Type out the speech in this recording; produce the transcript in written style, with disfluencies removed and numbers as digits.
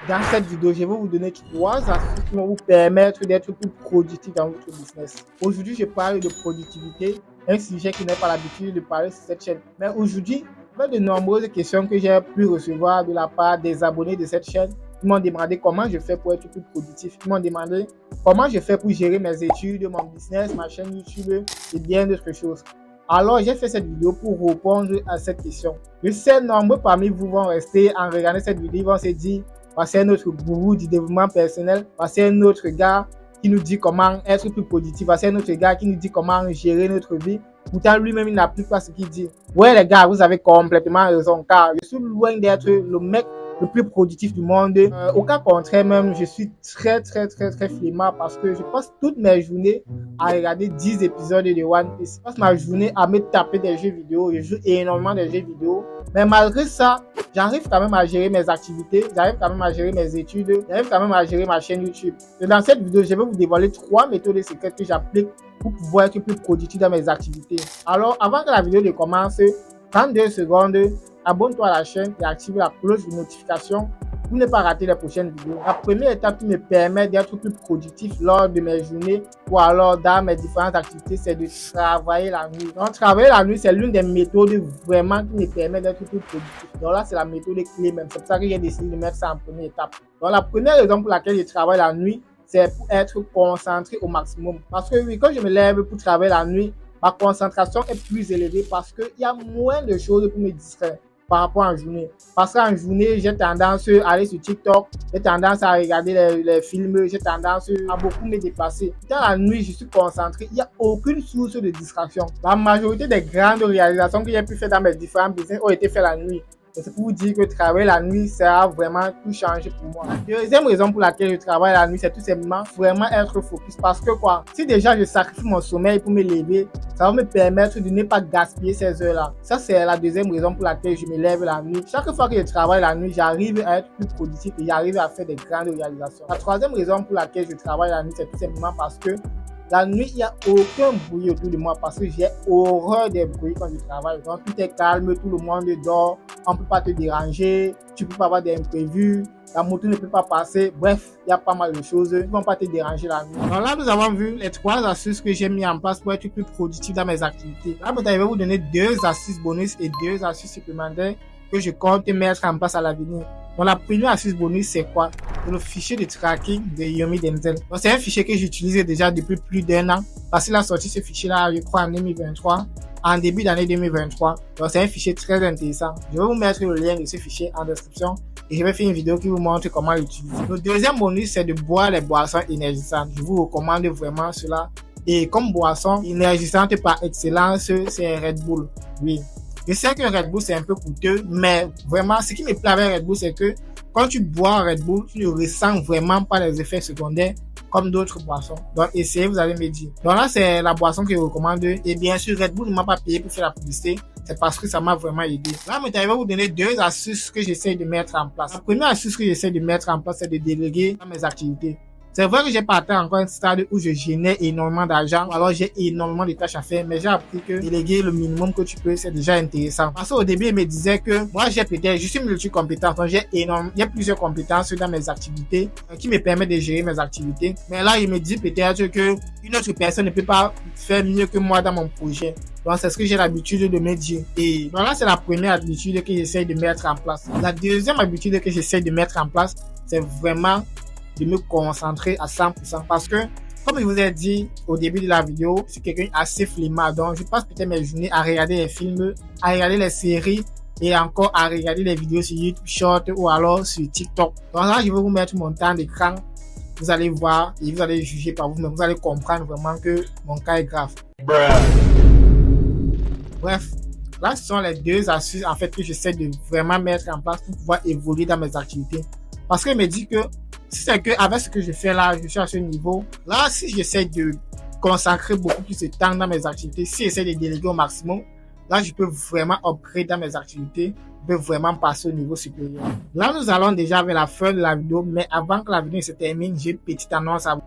Dans cette vidéo, je vais vous donner 3 astuces qui vont vous permettre d'être plus productif dans votre business. Aujourd'hui, je parle de productivité, un sujet qui n'est pas l'habitude de parler sur cette chaîne. Mais aujourd'hui, avec de nombreuses questions que j'ai pu recevoir de la part des abonnés de cette chaîne, ils m'ont demandé comment je fais pour être plus productif. Ils m'ont demandé comment je fais pour gérer mes études, mon business, ma chaîne YouTube et bien d'autres choses. Alors, j'ai fait cette vidéo pour répondre à cette question. Je sais, nombreux parmi vous vont rester en regardant cette vidéo, ils vont se dire, c'est un autre gourou du développement personnel, c'est un autre gars qui nous dit comment être plus productif, c'est un autre gars qui nous dit comment gérer notre vie. Pourtant, lui-même, il n'applique pas ce qu'il dit. Ouais, les gars, vous avez complètement raison, car je suis loin d'être le mec le plus productif du monde. Au cas contraire, même, je suis très flemmard parce que je passe toutes mes journées à regarder 10 épisodes de One Piece. Je passe ma journée à me taper des jeux vidéo. Je joue énormément des jeux vidéo. Mais malgré ça, j'arrive quand même à gérer mes activités, j'arrive quand même à gérer mes études, j'arrive quand même à gérer ma chaîne YouTube. Et dans cette vidéo, je vais vous dévoiler 3 méthodes secrètes que j'applique pour pouvoir être plus productif dans mes activités. Alors, avant que la vidéo ne commence, 32 secondes, abonne-toi à la chaîne et active la cloche de notification pour ne pas rater les prochaines vidéos. La première étape qui me permet d'être plus productif lors de mes journées ou alors dans mes différentes activités, c'est de travailler la nuit. Donc, travailler la nuit, c'est l'une des méthodes vraiment qui me permet d'être plus productif. Donc là, c'est la méthode clé même. C'est pour ça que j'ai décidé de mettre ça en première étape. Donc, la première raison pour laquelle je travaille la nuit, c'est pour être concentré au maximum. Parce que oui, quand je me lève pour travailler la nuit, ma concentration est plus élevée parce qu'il y a moins de choses pour me distraire par rapport à en journée. Parce qu'en journée, j'ai tendance à aller sur TikTok, j'ai tendance à regarder les films, j'ai tendance à beaucoup me déplacer. Dans la nuit, je suis concentré, il n'y a aucune source de distraction. La majorité des grandes réalisations que j'ai pu faire dans mes différents business ont été faites la nuit. C'est pour vous dire que travailler la nuit, ça a vraiment tout changé pour moi. La deuxième raison pour laquelle je travaille la nuit, c'est tout simplement vraiment être focus. Parce que quoi, si déjà je sacrifie mon sommeil pour me lever, ça va me permettre de ne pas gaspiller ces heures-là. Ça, c'est la deuxième raison pour laquelle je me lève la nuit. Chaque fois que je travaille la nuit, j'arrive à être plus productif et j'arrive à faire des grandes réalisations. La troisième raison pour laquelle je travaille la nuit, c'est tout simplement parce que la nuit, il n'y a aucun bruit autour de moi parce que j'ai horreur des bruits quand je travaille. Donc, tout est calme, tout le monde dort, on ne peut pas te déranger, tu ne peux pas avoir des imprévus, la moto ne peut pas passer. Bref, il y a pas mal de choses qui ne vont pas te déranger la nuit. Donc là, nous avons vu les 3 astuces que j'ai mis en place pour être plus productif dans mes activités. Là, je vais vous donner 2 astuces bonus et 2 astuces supplémentaires que je compte mettre en place à l'avenir. Donc, la première astuce bonus, c'est quoi? C'est le fichier de tracking de Yomi Denzel. Donc, c'est un fichier que j'utilise déjà depuis plus d'1 an. Parce qu'il a sorti ce fichier-là, je crois, en 2023, en début d'année 2023. Donc, c'est un fichier très intéressant. Je vais vous mettre le lien de ce fichier en description et je vais faire une vidéo qui vous montre comment l'utiliser. Le deuxième bonus, c'est de boire les boissons énergisantes. Je vous recommande vraiment cela. Et comme boisson énergisante par excellence, c'est Red Bull. Oui. Je sais que Red Bull, c'est un peu coûteux, mais vraiment, ce qui me plaît avec Red Bull, c'est que quand tu bois Red Bull, tu ne ressens vraiment pas les effets secondaires comme d'autres boissons. Donc, essayez, vous allez me dire. Donc là, c'est la boisson que je recommande. Et bien sûr, Red Bull ne m'a pas payé pour faire la publicité. C'est parce que ça m'a vraiment aidé. Là, je vais vous donner 2 astuces que j'essaie de mettre en place. La première astuce que j'essaie de mettre en place, c'est de déléguer dans mes activités. C'est vrai que j'ai pas atteint encore un stade où je génère énormément d'argent, alors j'ai énormément de tâches à faire, mais j'ai appris que déléguer le minimum que tu peux, c'est déjà intéressant. Parce qu'au début, il me disait que moi, je suis multi-compétent, donc j'ai plusieurs compétences dans mes activités qui me permettent de gérer mes activités. Mais là, il me dit peut-être que une autre personne ne peut pas faire mieux que moi dans mon projet. Donc, c'est ce que j'ai l'habitude de me dire. Et donc là, c'est la première habitude que j'essaie de mettre en place. La deuxième habitude que j'essaie de mettre en place, c'est vraiment de me concentrer à 100% parce que, comme je vous ai dit au début de la vidéo, je suis quelqu'un assez flemmard, donc je passe peut-être mes journées à regarder les films, à regarder les séries et encore à regarder les vidéos sur YouTube Short ou alors sur TikTok. Donc là, je vais vous mettre mon temps d'écran, vous allez voir et vous allez juger par vous-même, vous allez comprendre vraiment que mon cas est grave. Bref, là, ce sont les 2 astuces en fait que j'essaie de vraiment mettre en place pour pouvoir évoluer dans mes activités. Parce qu'il me dit que si c'est que avec ce que je fais là, je suis à ce niveau, là, si j'essaie de consacrer beaucoup plus de temps dans mes activités, si j'essaie de déléguer au maximum, là, je peux vraiment upgrade dans mes activités, je peux vraiment passer au niveau supérieur. Là, nous allons déjà vers la fin de la vidéo, mais avant que la vidéo se termine, j'ai une petite annonce à vous.